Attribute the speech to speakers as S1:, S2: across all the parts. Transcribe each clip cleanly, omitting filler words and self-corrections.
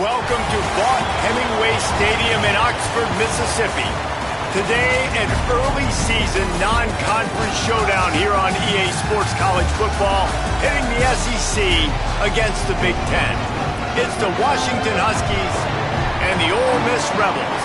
S1: Welcome to Vaught Hemingway Stadium in Oxford, Mississippi. Today, an early season non-conference showdown here on EA Sports College Football, hitting the SEC against the Big Ten. It's the Washington Huskies and the Ole Miss Rebels.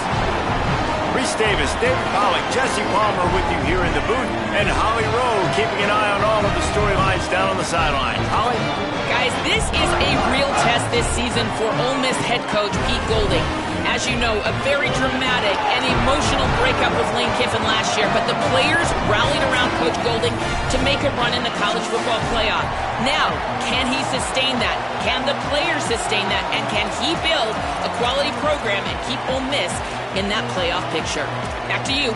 S1: Reese Davis, David Pollack, Jesse Palmer with you here in the booth, and Holly Rowe keeping an eye on all of the storylines down on the sidelines. Holly?
S2: Guys, this is a real test this season for Ole Miss head coach Pete Golding. As you know, a very dramatic and emotional breakup with Lane Kiffin last year, but the players rallied around Coach Golding to make a run in the college football playoff. Now, can he sustain that? Can the players sustain that? And can he build a quality program and keep Ole Miss in that playoff picture? Back to you.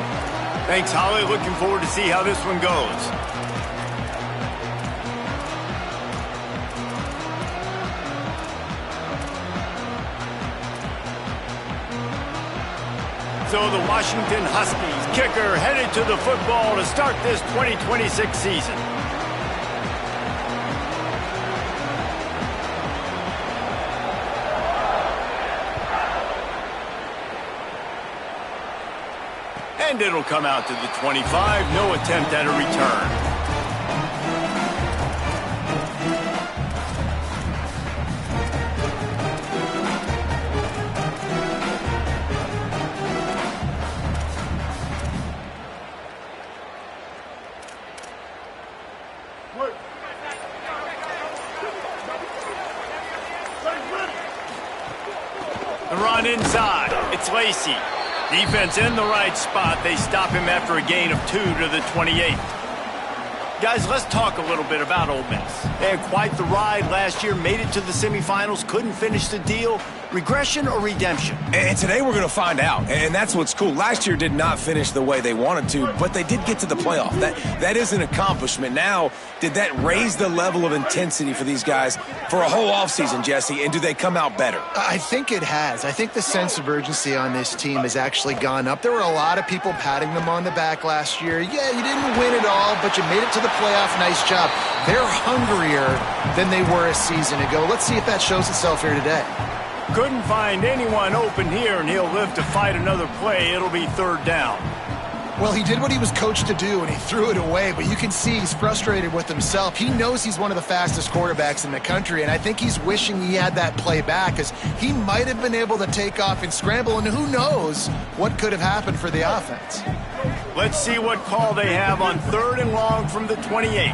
S1: Thanks, Holly. Looking forward to see how this one goes. So the Washington Huskies kicker headed to the football to start this 2026 season. And it'll come out to the 25. No attempt at a return. The run inside. It's Lacey. Defense in the right spot. They stop him after a gain of 2 to the 28. Guys, let's talk a little bit about Ole Miss. They had quite the ride last year, made it to the semifinals, couldn't finish the deal. Regression or redemption?
S3: And today we're going to find out, and that's what's cool. Last year did not finish the way they wanted to, but they did get to the playoff. That is an accomplishment. Now, did that raise the level of intensity for these guys for a whole offseason, Jesse, and do they come out better?
S4: I think it has. I think the sense of urgency on this team has actually gone up. There were a lot of people patting them on the back last year. Yeah, you didn't win it all, but you made it to the playoff. Nice job. They're hungrier than they were a season ago. Let's see if that shows itself here today.
S1: Couldn't find anyone open here, and he'll live to fight another play. It'll be third down.
S4: Well, he did what he was coached to do, and he threw it away, but you can see he's frustrated with himself. He knows he's one of the fastest quarterbacks in the country, and I think he's wishing he had that play back, because he might have been able to take off and scramble, and who knows what could have happened for the offense.
S1: Let's see what call they have on 3rd and long from the 28.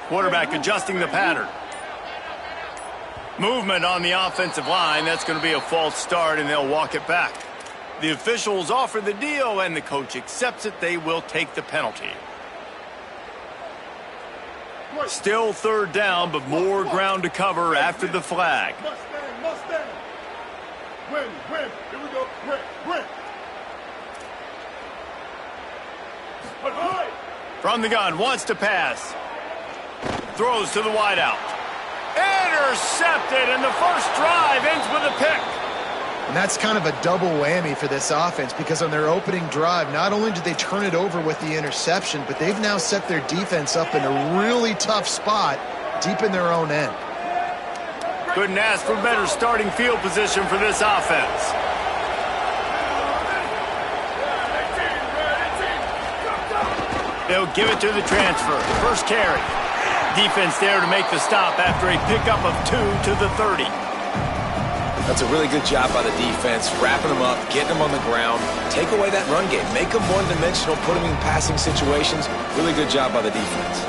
S1: Quarterback adjusting the pattern. Movement on the offensive line. That's going to be a false start, and they'll walk it back. The officials offer the deal, and the coach accepts it. They will take the penalty. Still 3rd down, but more ground to cover after the flag.
S5: Mustang. Win. Here we go. Win.
S1: From the gun, wants to pass. Throws to the wideout. Intercepted, and the first drive ends with a pick.
S4: And that's kind of a double whammy for this offense, because on their opening drive, not only did they turn it over with the interception, but they've now set their defense up in a really tough spot deep in their own end.
S1: Couldn't ask for better starting field position for this offense. They'll give it to the transfer. First carry. Defense there to make the stop after a pickup of 2 to the 30.
S3: That's a really good job by the defense, wrapping them up, getting them on the ground, take away that run game, make them one-dimensional, put them in passing situations. Really good job by the defense.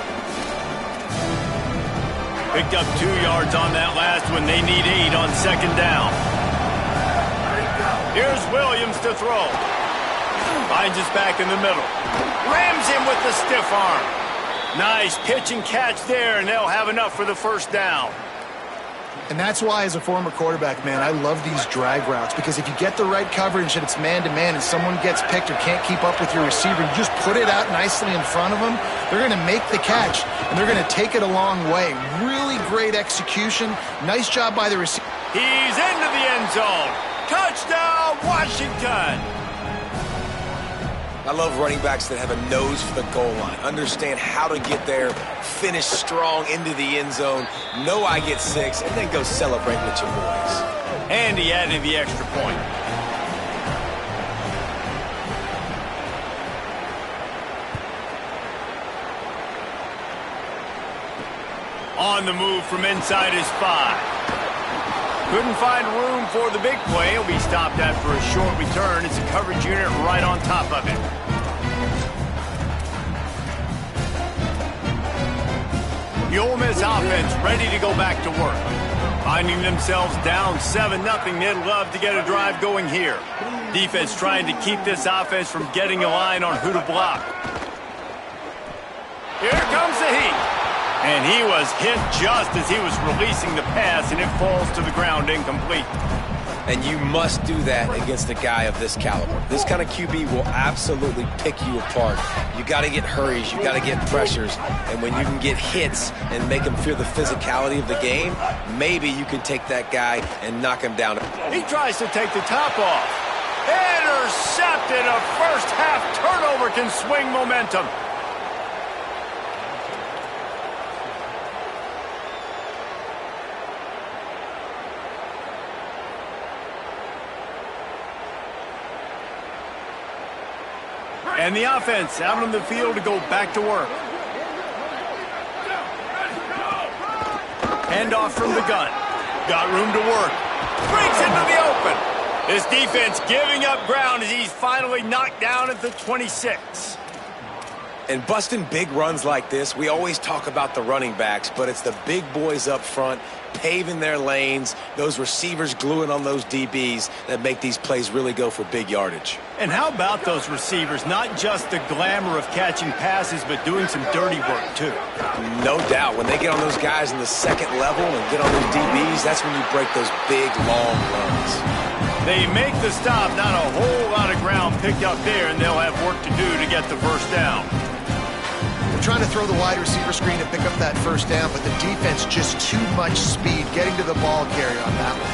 S1: Picked up 2 yards on that last one. They need 8 on 2nd down. Here's Williams to throw. Finds us back in the middle. Rams him with the stiff arm. Nice pitch and catch there, and they'll have enough for the first down.
S4: And that's why, as a former quarterback, man, I love these drag routes, because if you get the right coverage and it's man-to-man and someone gets picked or can't keep up with your receiver, you just put it out nicely in front of them, they're going to make the catch, and they're going to take it a long way. Really great execution. Nice job by the receiver.
S1: He's into the end zone. Touchdown, Washington!
S3: I love running backs that have a nose for the goal line, understand how to get there, finish strong into the end zone, know I get 6, and then go celebrate with your boys.
S1: And he added the extra point. On the move from inside his 5. Couldn't find room for the big play. He'll be stopped after a short return. It's a coverage unit right on top of it. The Ole Miss offense ready to go back to work. Finding themselves down 7-0, they'd love to get a drive going here. Defense trying to keep this offense from getting a line on who to block. Here comes the heat. And he was hit just as he was releasing the pass, and it falls to the ground incomplete.
S3: And you must do that against a guy of this caliber. This kind of QB will absolutely pick you apart. You got to get hurries, you got to get pressures, and when you can get hits and make him feel the physicality of the game, maybe you can take that guy and knock him down.
S1: He tries to take the top off. Intercepted. A first half turnover can swing momentum. And the offense out on the field to go back to work. Handoff from the gun. Got room to work. Breaks into the open. This defense giving up ground as he's finally knocked down at the 26.
S3: And busting big runs like this, we always talk about the running backs, but it's the big boys up front paving their lanes, those receivers gluing on those DBs that make these plays really go for big yardage.
S1: And how about those receivers? Not just the glamour of catching passes, but doing some dirty work, too.
S3: No doubt. When they get on those guys in the second level and get on those DBs, that's when you break those big, long runs.
S1: They make the stop, not a whole lot of ground picked up there, and they'll have work to do to get the first down.
S4: Trying to throw the wide receiver screen to pick up that first down, but the defense just too much speed getting to the ball carrier on that one.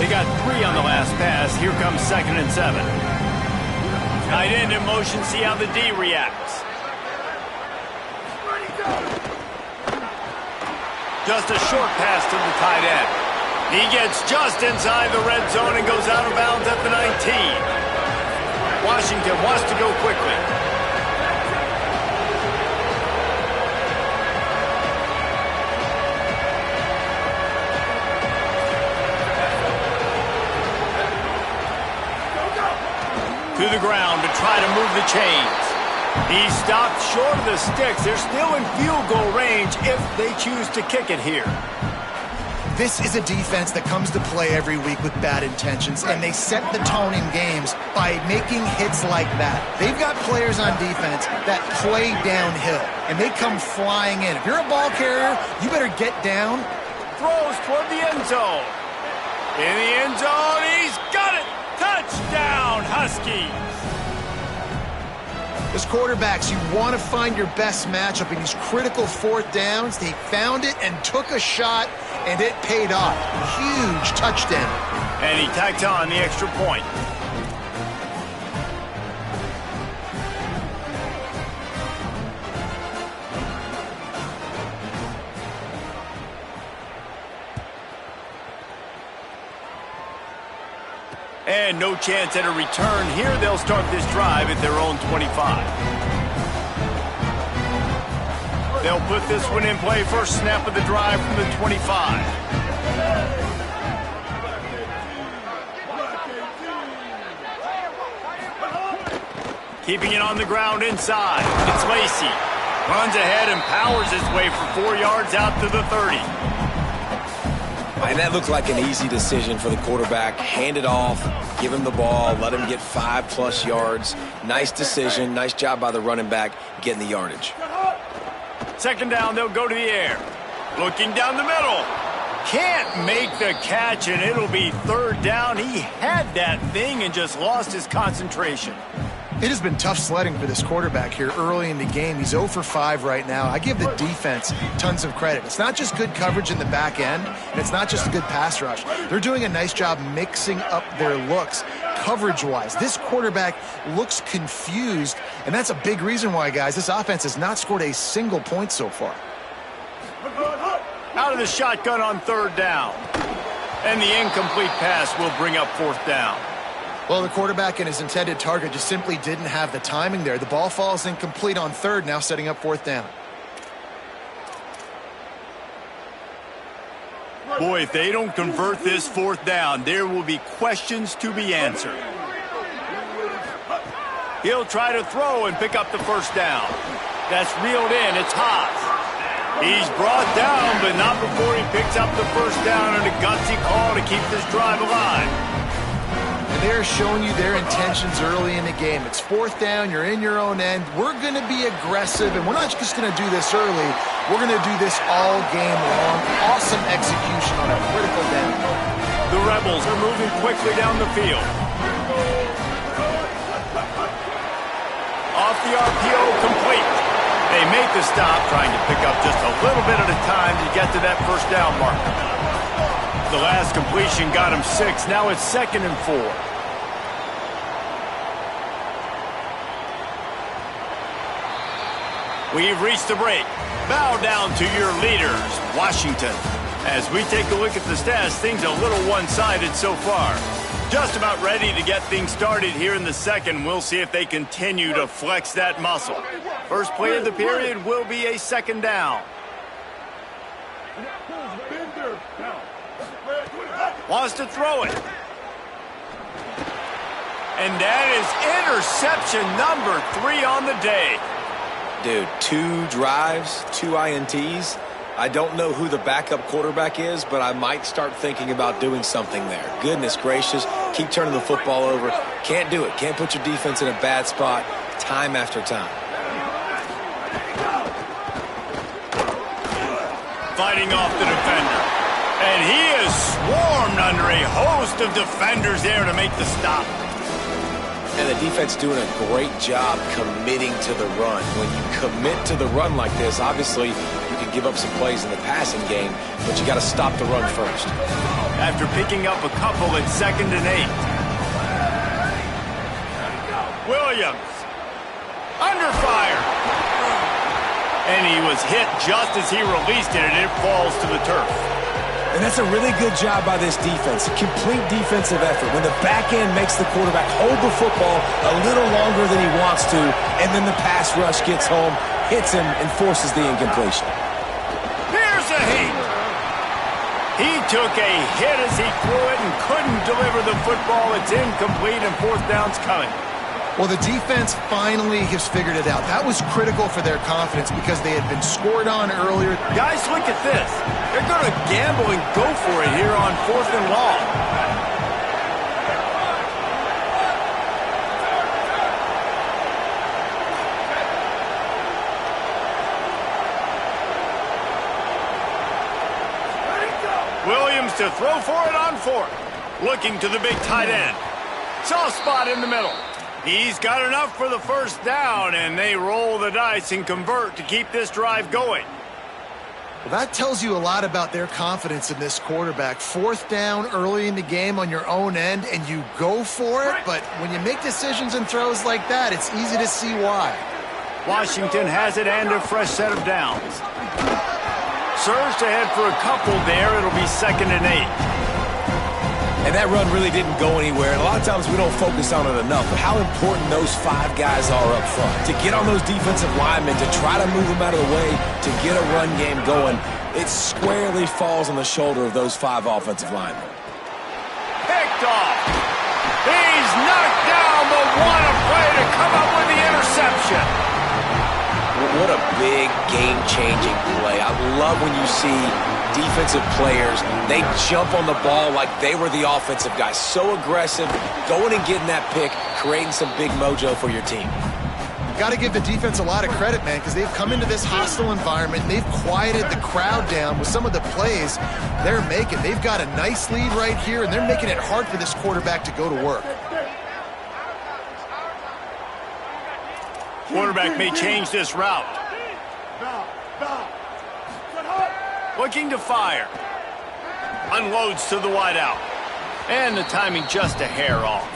S1: They got 3 on the last pass. Here comes 2nd and 7. Tight end in motion, see how the D reacts. Just a short pass to the tight end. He gets just inside the red zone and goes out of bounds at the 19. Washington wants to go quickly. To the ground to try to move the chains. He stopped short of the sticks. They're still in field goal range if they choose to kick it here.
S4: This is a defense that comes to play every week with bad intentions, and they set the tone in games by making hits like that. They've got players on defense that play downhill, and they come flying in. If you're a ball carrier, you better get down.
S1: Throws toward the end zone. In the end zone, he's got it! Touchdown, Huskies!
S4: As quarterbacks, you want to find your best matchup in these critical fourth downs. They found it and took a shot, and it paid off. Huge touchdown.
S1: And he tacked on the extra point. And no chance at a return here. They'll start this drive at their own 25. They'll put this one in play. First snap of the drive from the 25. Keeping it on the ground inside. It's Lacey. Runs ahead and powers his way for 4 yards out to the 30.
S3: And that looked like an easy decision for the quarterback. Hand it off, give him the ball, let him get 5+ yards. Nice decision, nice job by the running back getting the yardage.
S1: Second down, they'll go to the air. Looking down the middle. Can't make the catch, and it'll be third down. He had that thing and just lost his concentration.
S4: It has been tough sledding for this quarterback here early in the game. He's 0 for 5 right now. I give the defense tons of credit. It's not just good coverage in the back end, and it's not just a good pass rush. They're doing a nice job mixing up their looks coverage-wise. This quarterback looks confused, and that's a big reason why, guys, this offense has not scored a single point so far.
S1: Out of the shotgun on 3rd down. And the incomplete pass will bring up 4th down.
S4: Well, the quarterback and his intended target just simply didn't have the timing there. The ball falls incomplete on 3rd, now setting up 4th down.
S1: Boy, if they don't convert this 4th down, there will be questions to be answered. He'll try to throw and pick up the 1st down. That's reeled in. It's Haas. He's brought down, but not before he picks up the 1st down and a gutsy call to keep this drive alive.
S4: And they're showing you their intentions early in the game. It's 4th down, you're in your own end. We're going to be aggressive, and we're not just going to do this early. We're going to do this all game long. Awesome execution on a critical down.
S1: The Rebels are moving quickly down the field. Off the RPO, complete. They make the stop, trying to pick up just a little bit at a time to get to that 1st down mark. The last completion got him 6. Now it's 2nd and 4. We've reached the break. Bow down to your leaders, Washington. As we take a look at the stats, things are a little one-sided so far. Just about ready to get things started here in the 2nd. We'll see if they continue to flex that muscle. First play of the period will be a 2nd down. Wants to throw it. And that is interception number 3 on the day.
S3: Dude, 2 drives, 2 INTs. I don't know who the backup quarterback is, but I might start thinking about doing something there. Goodness gracious, keep turning the football over. Can't do it. Can't put your defense in a bad spot time after time.
S1: Fighting off the defender. And he is swarmed under a host of defenders there to make the stop.
S3: And the defense doing a great job committing to the run. When you commit to the run like this, obviously you can give up some plays in the passing game, but you got to stop the run first.
S1: After picking up a couple at 2nd and 8. Williams. Under fire. And he was hit just as he released it, and it falls to the turf.
S3: And that's a really good job by this defense. Complete defensive effort. When the back end makes the quarterback hold the football a little longer than he wants to, and then the pass rush gets home, hits him, and forces the incompletion.
S1: Here's a hit. He took a hit as he threw it and couldn't deliver the football. It's incomplete, and 4th down's coming.
S4: Well, the defense finally has figured it out. That was critical for their confidence because they had been scored on earlier.
S1: Guys, look at this. They're going to gamble and go for it here on 4th and long. Williams to throw for it on 4th. Looking to the big tight end. Soft spot in the middle. He's got enough for the 1st down, and they roll the dice and convert to keep this drive going.
S4: Well, that tells you a lot about their confidence in this quarterback. 4th down early in the game on your own end, and you go for it, but when you make decisions and throws like that, it's easy to see why.
S1: Washington has it and a fresh set of downs. Surged ahead for a couple there. It'll be 2nd and 8.
S3: And that run really didn't go anywhere. And a lot of times we don't focus on it enough, but how important those 5 guys are up front. To get on those defensive linemen, to try to move them out of the way, to get a run game going, it squarely falls on the shoulder of those 5 offensive linemen.
S1: Picked off. He's knocked down, but what a play to come up with the interception.
S3: What a big game-changing play. I love when you see defensive players, they jump on the ball like they were the offensive guys. So aggressive, going and getting that pick, creating some big mojo for your team.
S4: Got to give the defense a lot of credit, man, because they've come into this hostile environment. And they've quieted the crowd down with some of the plays they're making. They've got a nice lead right here, and they're making it hard for this quarterback to go to work.
S1: Quarterback may change this route. Looking to fire. Unloads to the wideout. And the timing just a hair off.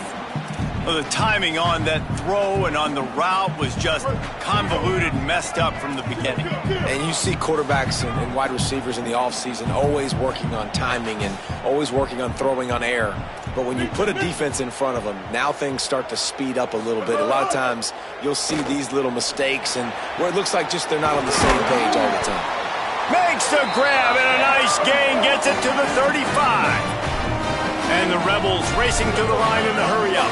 S1: Well, the timing on that throw and on the route was just convoluted and messed up from the beginning.
S3: And you see quarterbacks and wide receivers in the offseason always working on timing and always working on throwing on air. But when you put a defense in front of them, now things start to speed up a little bit. A lot of times you'll see these little mistakes and where it looks like just they're not on the same page all the time.
S1: Makes the grab and a nice gain, gets it to the 35. And the Rebels racing to the line in the hurry-up.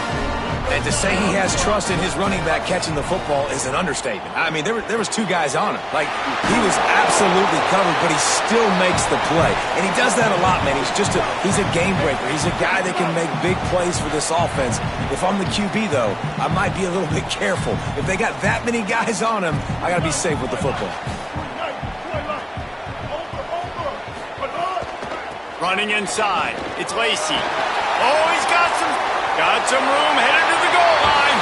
S3: And to say he has trust in his running back catching the football is an understatement. I mean, there was two guys on him. Like, he was absolutely covered, but he still makes the play. And he does that a lot, man. He's a game breaker. He's a guy that can make big plays for this offense. If I'm the QB, though, I might be a little bit careful. If they got that many guys on him, I got to be safe with the football.
S1: Running inside. It's Lacey. Oh, he's got some room, headed to the goal line.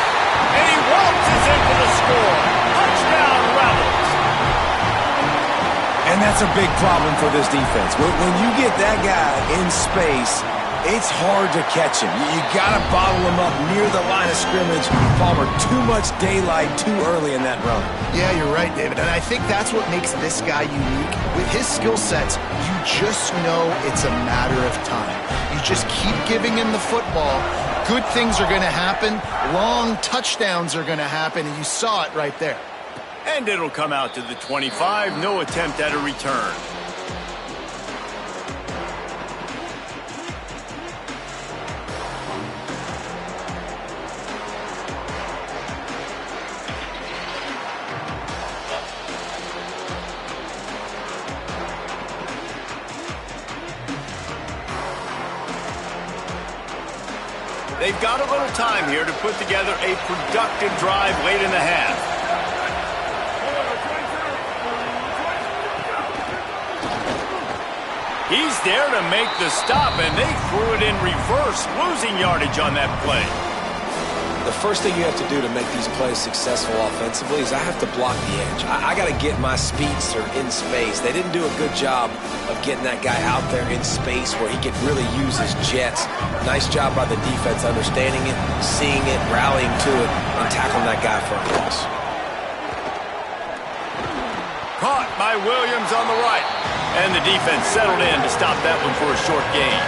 S1: And he waltzes in for the score. Touchdown, Rebels.
S3: And that's a big problem for this defense. When you get that guy in space, it's hard to catch him. You got to bottle him up near the line of scrimmage. Palmer, too much daylight too early in that run.
S4: Yeah, you're right, David. And I think that's what makes this guy unique. With his skill sets, you just know it's a matter of time. You just keep giving him the football. Good things are going to happen. Long touchdowns are going to happen, and you saw it right there.
S1: And it'll come out to the 25. No attempt at a return. They've got a little time here to put together a productive drive late in the half. He's there to make the stop, and they threw it in reverse, losing yardage on that play.
S3: The first thing you have to do to make these plays successful offensively is I have to block the edge. I got to get my speedster in space. They didn't do a good job of getting that guy out there in space where he could really use his jets. Nice job by the defense understanding it, seeing it, rallying to it, and tackling that guy for a loss.
S1: Caught by Williams on the right. And the defense settled in to stop that one for a short gain.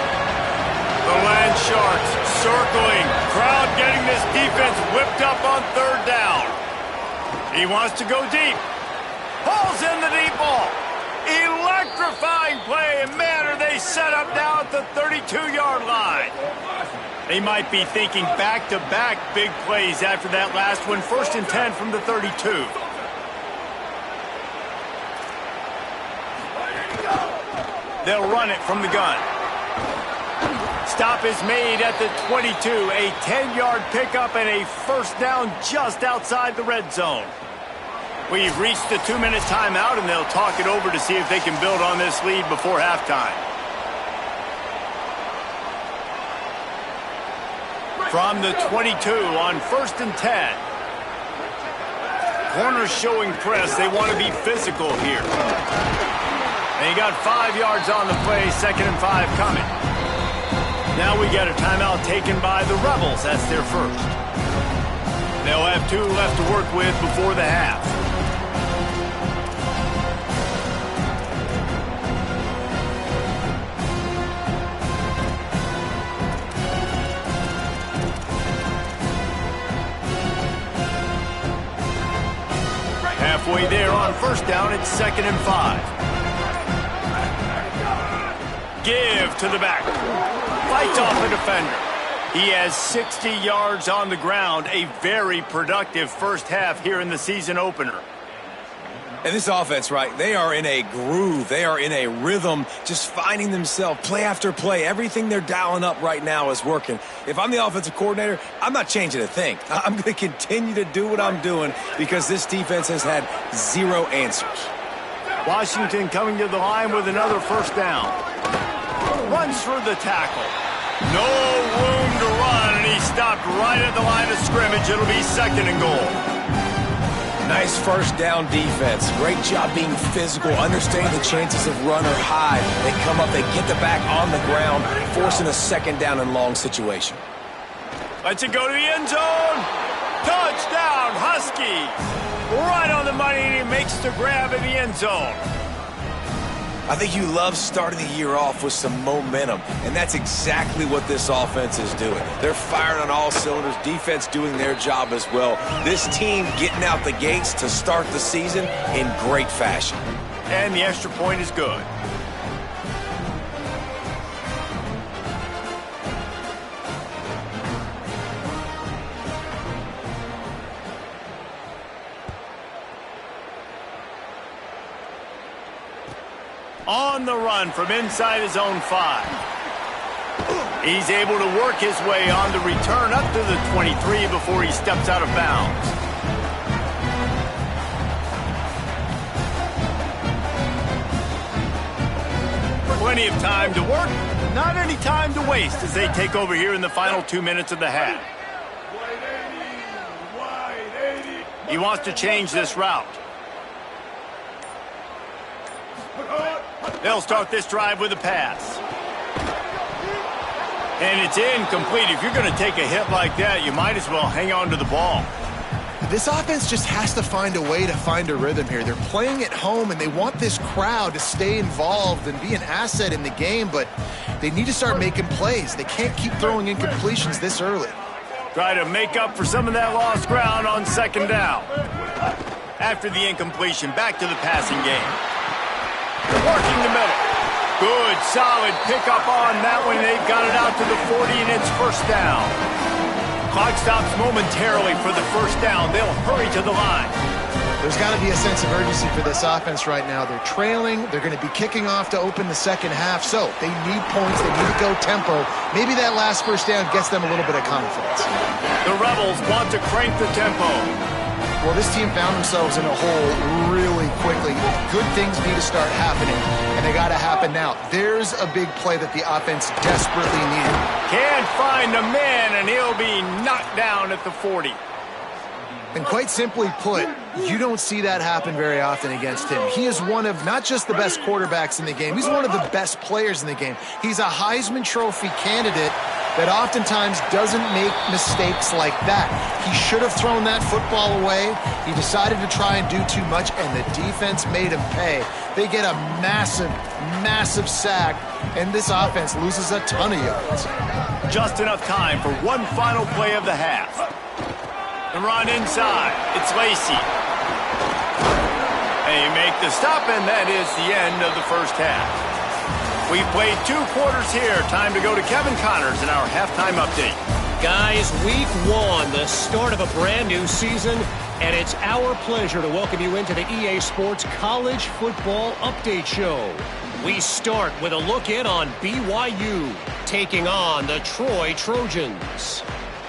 S1: The Land Sharks circling. Crowd getting this defense whipped up on third down. He wants to go deep. Pulls in the deep ball. Electrifying play. And man, are they set up now at the 32-yard line. They might be thinking back-to-back big plays after that last one. 1st and 10 from the 32. They'll run it from the gun. Stop is made at the 22. A 10-yard pickup and a first down just outside the red zone. We've reached the 2-minute timeout, and they'll talk it over to see if they can build on this lead before halftime. From the 22 on 1st and 10. Corners showing press. They want to be physical here. And he got 5 yards on the play, 2nd and 5 coming. Now we got a timeout taken by the Rebels. That's their first. They'll have 2 left to work with before the half. Halfway there on 1st down, it's 2nd and 5. Give to the back. Fights off the defender. He has 60 yards on the ground. A very productive first half here in the season opener.
S3: And this offense, right, they are in a groove. They are in a rhythm, just finding themselves play after play. Everything they're dialing up right now is working. If I'm the offensive coordinator, I'm not changing a thing. I'm going to continue to do what I'm doing because this defense has had 0 answers.
S1: Washington coming to the line with another first down. Runs through the tackle. No room to run, and he stopped right at the line of scrimmage. It'll be 2nd and goal.
S3: Nice first down defense. Great job being physical, understanding the chances of run or hide. They come up, they get the back on the ground, forcing a second down and long situation.
S1: Let's it go to the end zone. Touchdown, Huskies. Right on the money, and he makes the grab in the end zone.
S3: I think you love starting the year off with some momentum, and that's exactly what this offense is doing. They're firing on all cylinders, defense doing their job as well. This team getting out the gates to start the season in great fashion.
S1: And the extra point is good. On the run from inside his own 5. He's able to work his way on the return up to the 23 before he steps out of bounds. Plenty of time to work, not any time to waste as they take over here in the final 2 minutes of the half. He wants to change this route. They'll start this drive with a pass. And it's incomplete. If you're going to take a hit like that, you might as well hang on to the ball.
S4: This offense just has to find a way to find a rhythm here. They're playing at home, and they want this crowd to stay involved and be an asset in the game, but they need to start making plays. They can't keep throwing incompletions this early.
S1: Try to make up for some of that lost ground on second down. After the incompletion, back to the passing game. Working the middle. Good, solid pickup on that one. They've got it out to the 40, and it's first down. Clock stops momentarily for the first down. They'll hurry to the line.
S4: There's got to be a sense of urgency for this offense right now. They're trailing. They're going to be kicking off to open the second half, so they need points. They need to go tempo. Maybe that last first down gets them a little bit of confidence.
S1: The Rebels want to crank the tempo.
S4: Well, this team found themselves in a hole really quickly. Good things need to start happening, and they got to happen now. There's a big play that the offense desperately needed.
S1: Can't find a man, and he'll be knocked down at the 40.
S4: And quite simply put, you don't see that happen very often against him. He is one of not just the best quarterbacks in the game, he's one of the best players in the game. He's a Heisman Trophy candidate that oftentimes doesn't make mistakes like that. He should have thrown that football away. He decided to try and do too much, and the defense made him pay. They get a massive, massive sack, and this offense loses a ton of yards.
S1: Just enough time for one final play of the half. The run inside. It's Lacey. They make the stop, and that is the end of the first half. We've played 2 quarters here. Time to go to Kevin Connors in our halftime update.
S6: Guys, week 1, the start of a brand new season, and it's our pleasure to welcome you into the EA Sports College Football Update Show. We start with a look in on BYU taking on the Troy Trojans.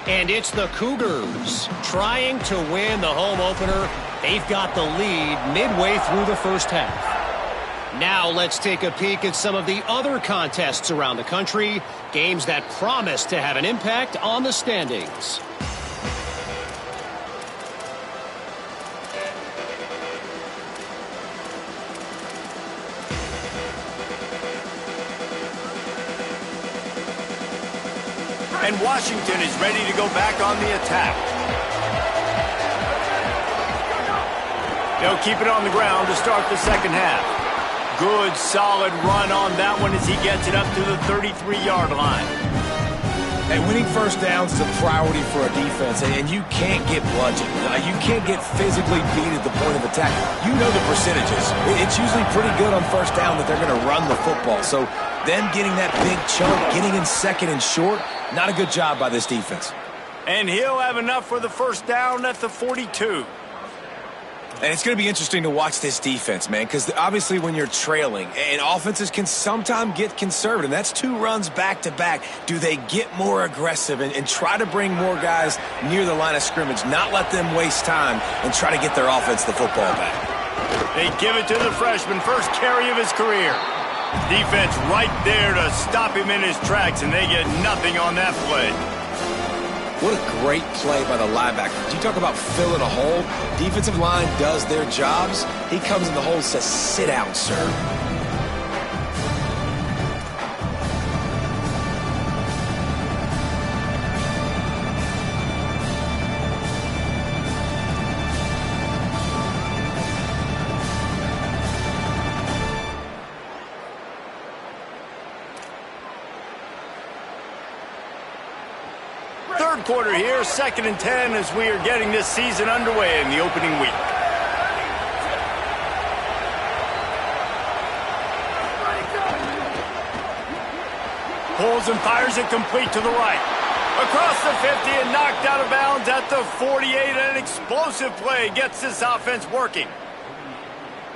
S6: And it's the Cougars trying to win the home opener. They've got the lead midway through the first half. Now let's take a peek at some of the other contests around the country, games that promise to have an impact on the standings.
S1: And Washington is ready to go back on the attack. They'll keep it on the ground to start the second half. Good, solid run on that one as he gets it up to the 33-yard line.
S3: And winning first downs is a priority for a defense, and you can't get bludgeoned. You can't get physically beat at the point of attack. You know the percentages. It's usually pretty good on first down that they're going to run the football. So them getting that big chunk, getting in second and short, not a good job by this defense.
S1: And he'll have enough for the first down at the 42.
S3: And it's going to be interesting to watch this defense, man, because obviously when you're trailing, and offenses can sometimes get conservative. That's 2 runs back-to-back. Do they get more aggressive and try to bring more guys near the line of scrimmage, not let them waste time, and try to get their offense the football back?
S1: They give it to the freshman, first carry of his career. Defense right there to stop him in his tracks, and they get nothing on that play.
S3: What a great play by the linebacker. You talk about filling a hole. Defensive line does their jobs. He comes in the hole and says, sit down, sir.
S1: Third quarter here, 2nd and 10 as we are getting this season underway in the opening week. Pulls and fires it complete to the right. Across the 50 and knocked out of bounds at the 48. An explosive play gets this offense working.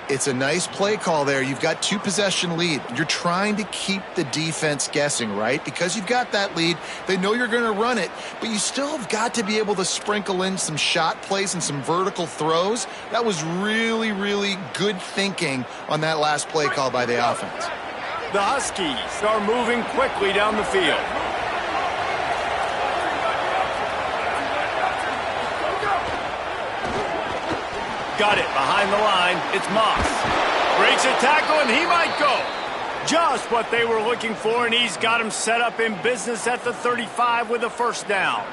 S4: It's a nice play call there. You've got 2-possession lead. You're trying to keep the defense guessing, right? Because you've got that lead. They know you're going to run it, but you still have got to be able to sprinkle in some shot plays and some vertical throws. That was really, really good thinking on that last play call by the offense.
S1: The Huskies are moving quickly down the field. Got it behind the line. It's Moss. Breaks a tackle, and he might go. Just what they were looking for, and he's got him set up in business at the 35 with a first down.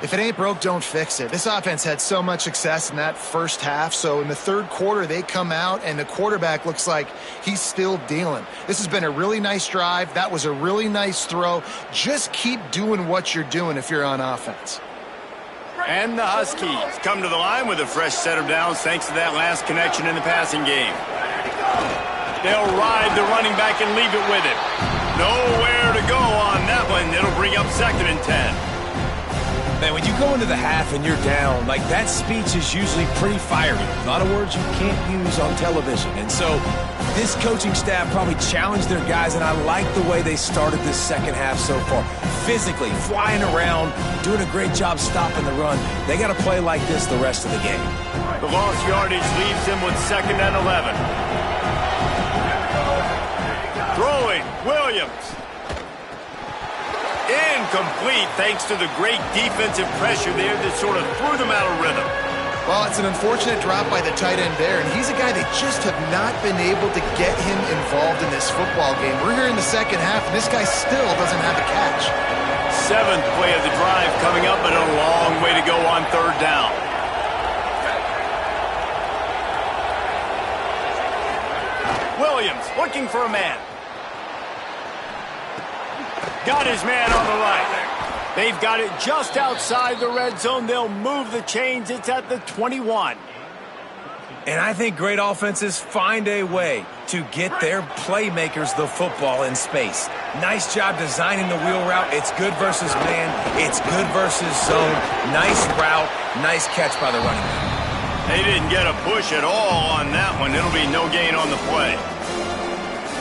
S4: If it ain't broke, don't fix it. This offense had so much success in that first half, so in the third quarter, they come out, and the quarterback looks like he's still dealing. This has been a really nice drive. That was a really nice throw. Just keep doing what you're doing if you're on offense.
S1: And the Huskies come to the line with a fresh set of downs thanks to that last connection in the passing game. They'll ride the running back and leave it with it. Nowhere to go on that one. It'll bring up 2nd and 10.
S3: Man, when you go into the half and you're down, like that speech is usually pretty fiery. A lot of words you can't use on television. And so this coaching staff probably challenged their guys, and I like the way they started this second half so far. Physically, flying around, doing a great job stopping the run. They got to play like this the rest of the game.
S1: The lost yardage leaves them with 2nd and 11. Throwing, Williams. Incomplete thanks to the great defensive pressure there that sort of threw them out of rhythm.
S4: Well, it's an unfortunate drop by the tight end there, and he's a guy they just have not been able to get him involved in this football game. We're here in the second half, and this guy still doesn't have a catch.
S1: 7th play of the drive coming up, but a long way to go on 3rd down. Williams looking for a man. Got his man on the right. They've got it just outside the red zone. They'll move the chains. It's at the 21.
S3: And I think great offenses find a way to get their playmakers the football in space. Nice job designing the wheel route. It's good versus man. It's good versus zone. Nice route. Nice catch by the running back.
S1: They didn't get a push at all on that one. It'll be no gain on the play.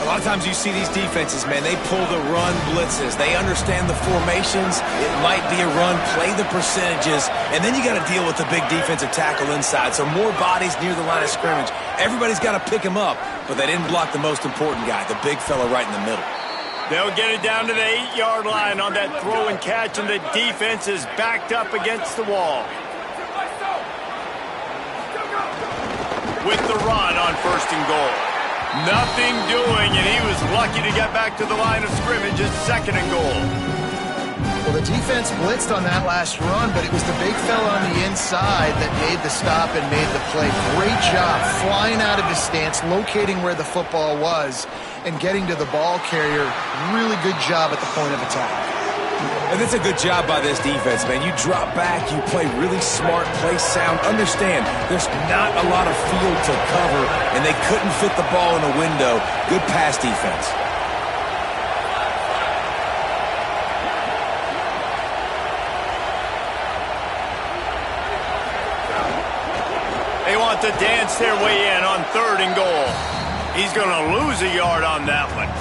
S3: A lot of times you see these defenses, man, they pull the run blitzes. They understand the formations. It might be a run, play the percentages, and then you got to deal with the big defensive tackle inside. So more bodies near the line of scrimmage. Everybody's got to pick him up, but they didn't block the most important guy, the big fella right in the middle.
S1: They'll get it down to the 8-yard line on that throw and catch, and the defense is backed up against the wall. With the run on 1st and goal. Nothing doing, and he was lucky to get back to the line of scrimmage at 2nd and goal.
S4: Well, the defense blitzed on that last run, but it was the big fella on the inside that made the stop and made the play. Great job flying out of his stance, locating where the football was, and getting to the ball carrier. Really good job at the point of attack.
S3: And that's a good job by this defense, man. You drop back, you play really smart, play sound. Understand, there's not a lot of field to cover, and they couldn't fit the ball in a window. Good pass defense.
S1: They want to dance their way in on 3rd and goal. He's going to lose a yard on that one.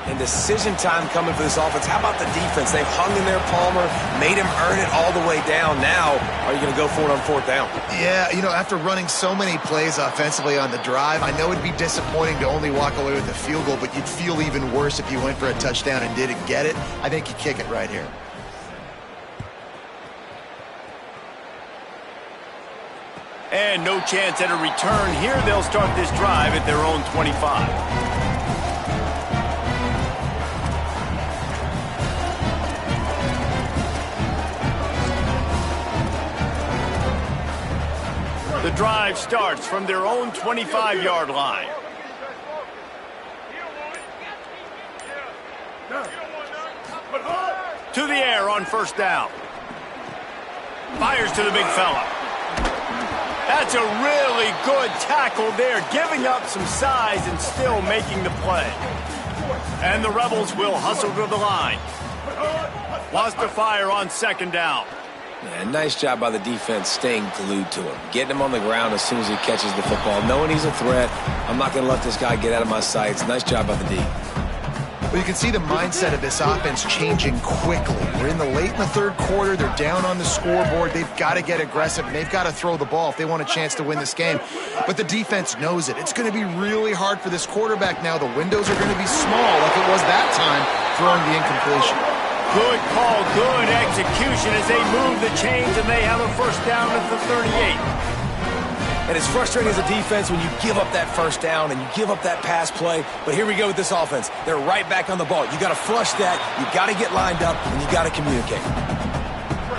S3: And decision time coming for this offense. How about the defense? They've hung in there, Palmer, made him earn it all the way down. Now, are you going to go for it on 4th down?
S4: Yeah, you know, after running so many plays offensively on the drive, I know it'd be disappointing to only walk away with a field goal, but you'd feel even worse if you went for a touchdown and didn't get it. I think you kick it right here.
S1: And no chance at a return here. They'll start this drive at their own 25. The drive starts from their own 25-yard line. To the air on first down. Fires to the big fella. That's a really good tackle there, giving up some size and still making the play. And the Rebels will hustle to the line. Wants to fire on second down.
S3: Yeah, nice job by the defense staying glued to him. Getting him on the ground as soon as he catches the football. Knowing he's a threat, I'm not going to let this guy get out of my sights. Nice job by the D.
S4: Well, you can see the mindset of this offense changing quickly. They're late in the third quarter. They're down on the scoreboard. They've got to get aggressive, and they've got to throw the ball if they want a chance to win this game. But the defense knows it. It's going to be really hard for this quarterback now. The windows are going to be small like it was that time throwing the incompletion.
S1: Good call, good execution as they move the chains, and they have a first down at the 38.
S3: And it's frustrating as a defense when you give up that first down and you give up that pass play. But here we go with this offense. They're right back on the ball. You got to flush that. You got to get lined up, and you got to communicate.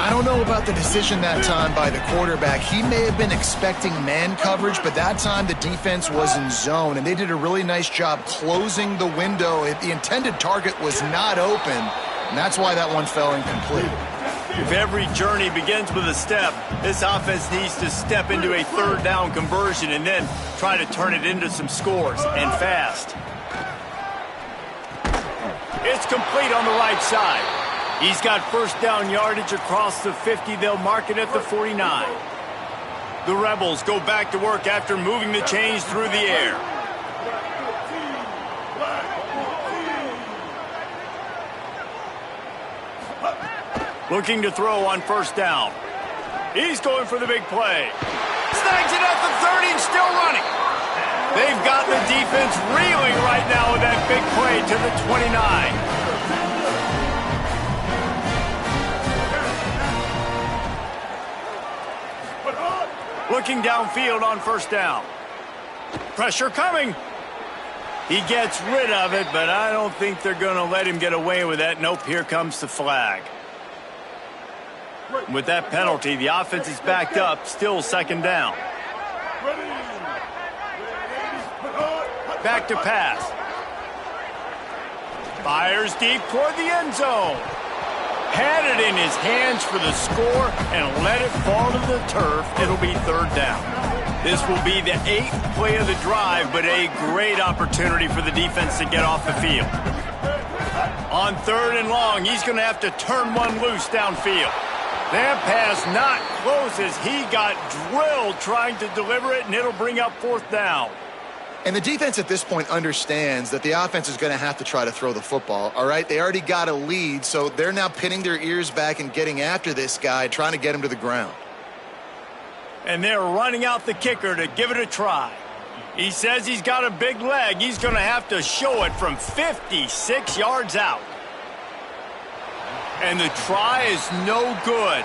S4: I don't know about the decision that time by the quarterback. He may have been expecting man coverage, but that time the defense was in zone, and they did a really nice job closing the window. The intended target was not open, and that's why that one fell incomplete.
S1: If every journey begins with a step, this offense needs to step into a third down conversion and then try to turn it into some scores, and fast. It's complete on the right side. He's got first down yardage across the 50. They'll mark it at the 49. The Rebels go back to work after moving the chains through the air. Looking to throw on first down. He's going for the big play. Snags it at the 30 and still running. They've got the defense reeling right now with that big play to the 29. Looking downfield on first down. Pressure coming. He gets rid of it, but I don't think they're going to let him get away with that. Nope, here comes the flag. With that penalty, the offense is backed up, still second down. Back to pass. Fires deep toward the end zone. Had it in his hands for the score and let it fall to the turf. It'll be third down. This will be the 8th play of the drive, but a great opportunity for the defense to get off the field. On third and long, he's going to have to turn one loose downfield. That pass not close as he got drilled trying to deliver it, and it'll bring up fourth down.
S4: And the defense at this point understands that the offense is going to have to try to throw the football, all right? They already got a lead, so they're now pinning their ears back and getting after this guy, trying to get him to the ground.
S1: And they're running out the kicker to give it a try. He says he's got a big leg. He's going to have to show it from 56 yards out. And the try is no good.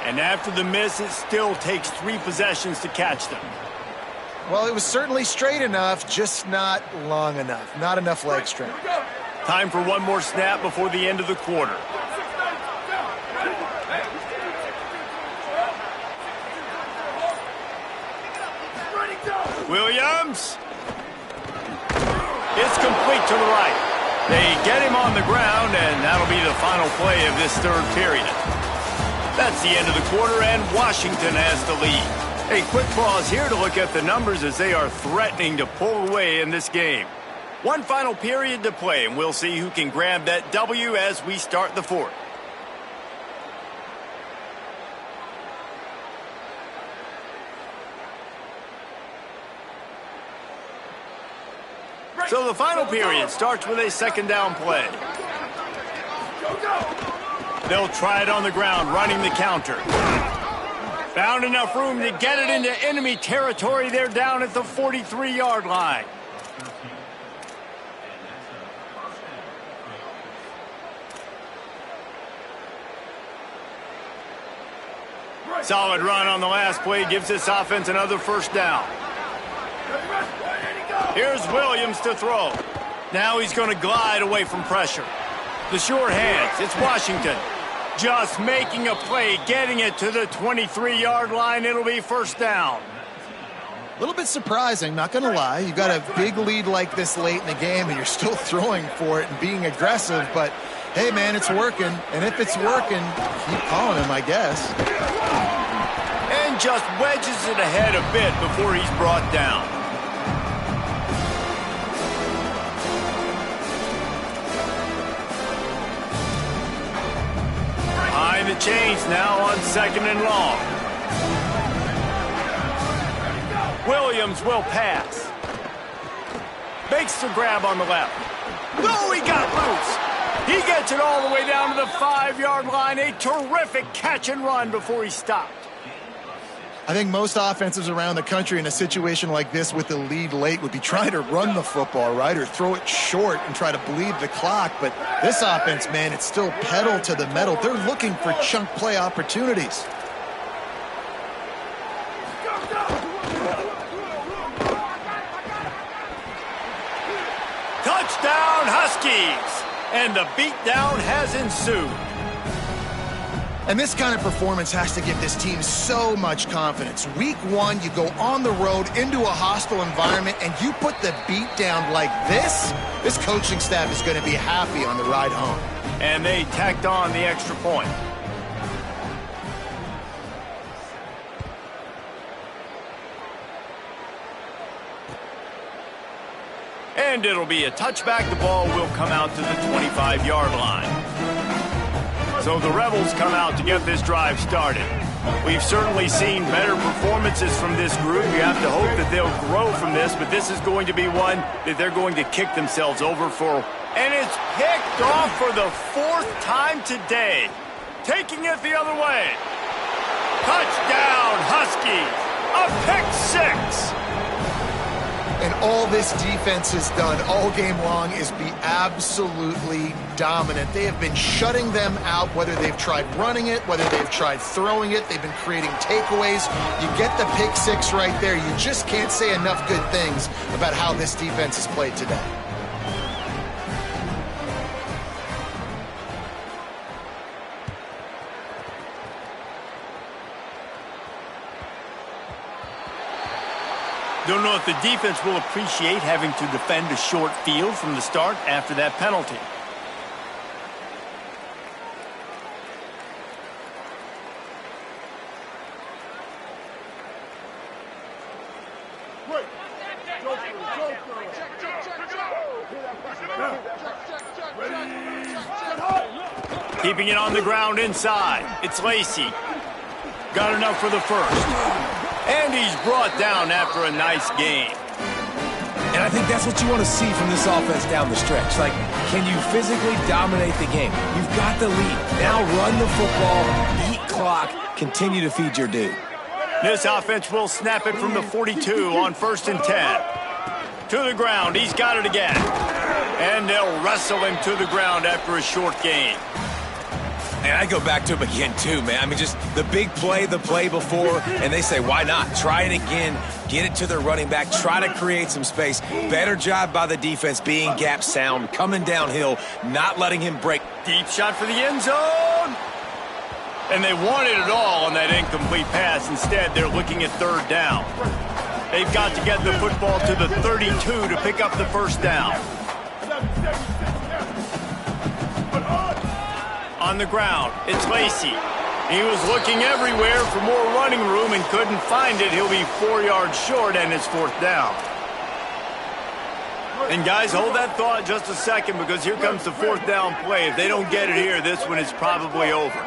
S1: And after the miss, it still takes 3 possessions to catch them.
S4: Well, it was certainly straight enough, just not long enough. Not enough leg strength.
S1: Time for one more snap before the end of the quarter. Williams. It's complete to the right. They get him on the ground, and that'll be the final play of this third period. That's the end of the quarter, and Washington has the lead. A quick pause here to look at the numbers as they are threatening to pull away in this game. One final period to play, and we'll see who can grab that W as we start the fourth. So the final period starts with a second down play. They'll try it on the ground, running the counter. Found enough room to get it into enemy territory. They're down at the 43-yard line. Solid run on the last play gives this offense another first down. Here's Williams to throw. Now he's going to glide away from pressure. The sure hands. It's Washington. Just making a play, getting it to the 23-yard line. It'll be first down.
S4: A little bit surprising, not going to lie. You got a big lead like this late in the game, and you're still throwing for it and being aggressive. But, hey, man, it's working. And if it's working, keep calling him, I guess.
S1: And just wedges it ahead a bit before he's brought down. Behind the chains now on 2nd and long. Williams will pass. Makes the grab on the left. No, he got loose. He gets it all the way down to the 5-yard line. A terrific catch and run before he stopped.
S4: I think most offenses around the country in a situation like this with the lead late would be trying to run the football, right, or throw it short and try to bleed the clock. But this offense, man, it's still pedal to the metal. They're looking for chunk play opportunities.
S1: Touchdown, Huskies! And the beatdown has ensued.
S4: And this kind of performance has to give this team so much confidence. Week 1, you go on the road into a hostile environment, and you put the beat down like this, this coaching staff is going to be happy on the ride home.
S1: And they tacked on the extra point. And it'll be a touchback. The ball will come out to the 25-yard line. So the Rebels come out to get this drive started. We've certainly seen better performances from this group. You have to hope that they'll grow from this, but this is going to be one that they're going to kick themselves over for. And it's picked off for the 4th time today. Taking it the other way. Touchdown, Huskies. A pick 6.
S4: And all this defense has done all game long is be absolutely dominant. They have been shutting them out, whether they've tried running it, whether they've tried throwing it. They've been creating takeaways. You get the pick 6 right there. You just can't say enough good things about how this defense has played today.
S1: Don't know if the defense will appreciate having to defend a short field from the start after that penalty. Keeping it on the ground inside. It's Lacey. Got enough for the first. And he's brought down after a nice game.
S3: And I think that's what you want to see from this offense down the stretch. Like, can you physically dominate the game? You've got the lead. Now run the football, eat clock, continue to feed your dude.
S1: This offense will snap it from the 42 on 1st and 10. To the ground. He's got it again. And they'll wrestle him to the ground after a short gain.
S3: And I go back to him again, too, man. I mean, just the big play, the play before, and they say, why not? Try it again, get it to their running back, try to create some space. Better job by the defense being gap sound, coming downhill, not letting him break.
S1: Deep shot for the end zone. And they wanted it all on that incomplete pass. Instead, they're looking at 3rd down. They've got to get the football to the 32 to pick up the first down. On the ground, it's Lacey. He was looking everywhere for more running room and couldn't find it. He'll be 4 yards short, and it's 4th down. And guys, hold that thought just a second, because here comes the 4th down play. If they don't get it here, this one is probably over.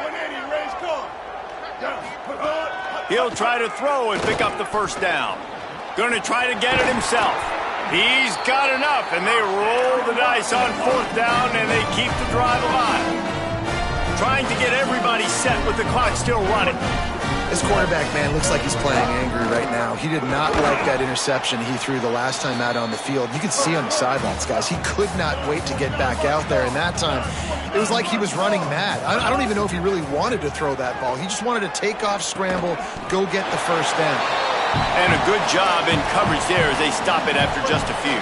S1: He'll try to throw and pick up the first down. Going to try to get it himself. He's got enough, and they roll the dice on 4th down, and they keep the drive alive. trying to get everybody set with the clock still running.
S4: This quarterback, man, looks like he's playing angry right now. He did not like that interception he threw the last time out on the field. You could see on the sidelines, guys, he could not wait to get back out there. And that time, it was like he was running mad. I don't even know if he really wanted to throw that ball. He just wanted to take off, scramble, go get the first down.
S1: And a good job in coverage there as they stop it after just a few.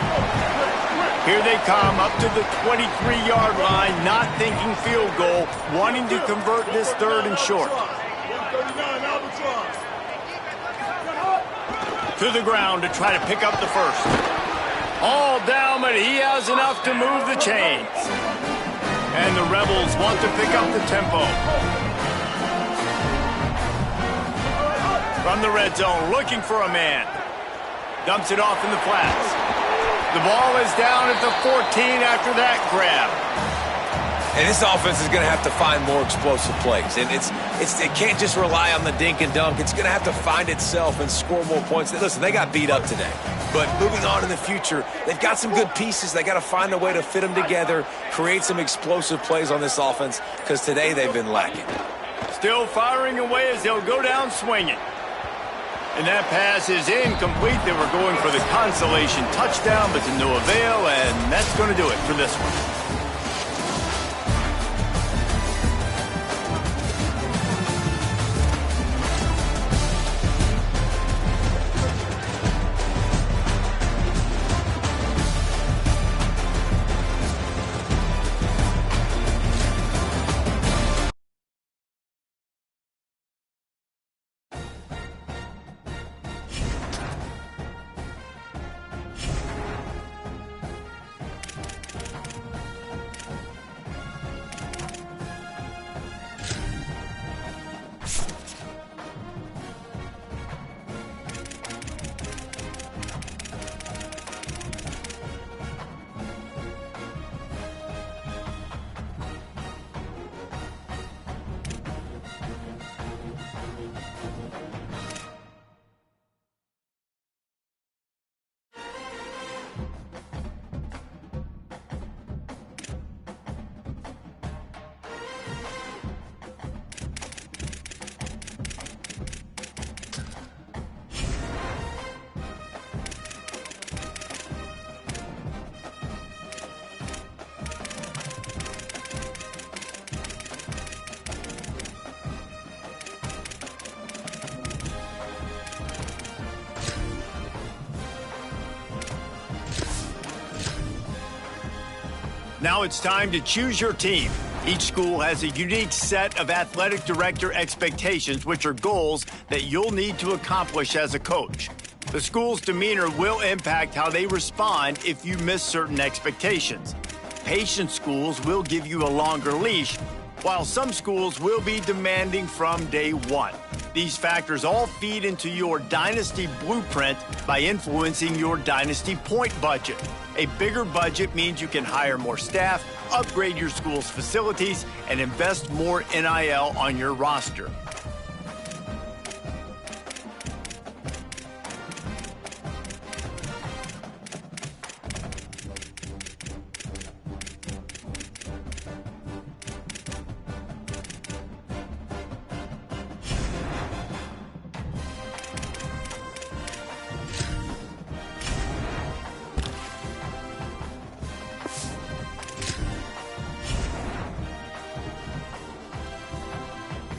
S1: Here they come up to the 23-yard line, not thinking field goal, wanting to convert this 3rd and short. To the ground to try to pick up the first. All down, but he has enough to move the chains. And the Rebels want to pick up the tempo. From the red zone, looking for a man. Dumps it off in the flats. The ball is down at the 14 after that grab.
S3: And this offense is going to have to find more explosive plays. And it can't just rely on the dink and dunk. It's going to have to find itself and score more points. Listen, they got beat up today. But moving on in the future, they've got some good pieces. They got to find a way to fit them together, create some explosive plays on this offense, because today they've been lacking.
S1: Still firing away as they'll go down swinging. And that pass is incomplete. They were going for the consolation touchdown, but to no avail, and that's going to do it for this one. Now it's time to choose your team. Each school has a unique set of athletic director expectations, which are goals that you'll need to accomplish as a coach. The school's demeanor will impact how they respond if you miss certain expectations. Patient schools will give you a longer leash, while some schools will be demanding from day one. These factors all feed into your dynasty blueprint by influencing your dynasty point budget. A bigger budget means you can hire more staff, upgrade your school's facilities, and invest more NIL on your roster.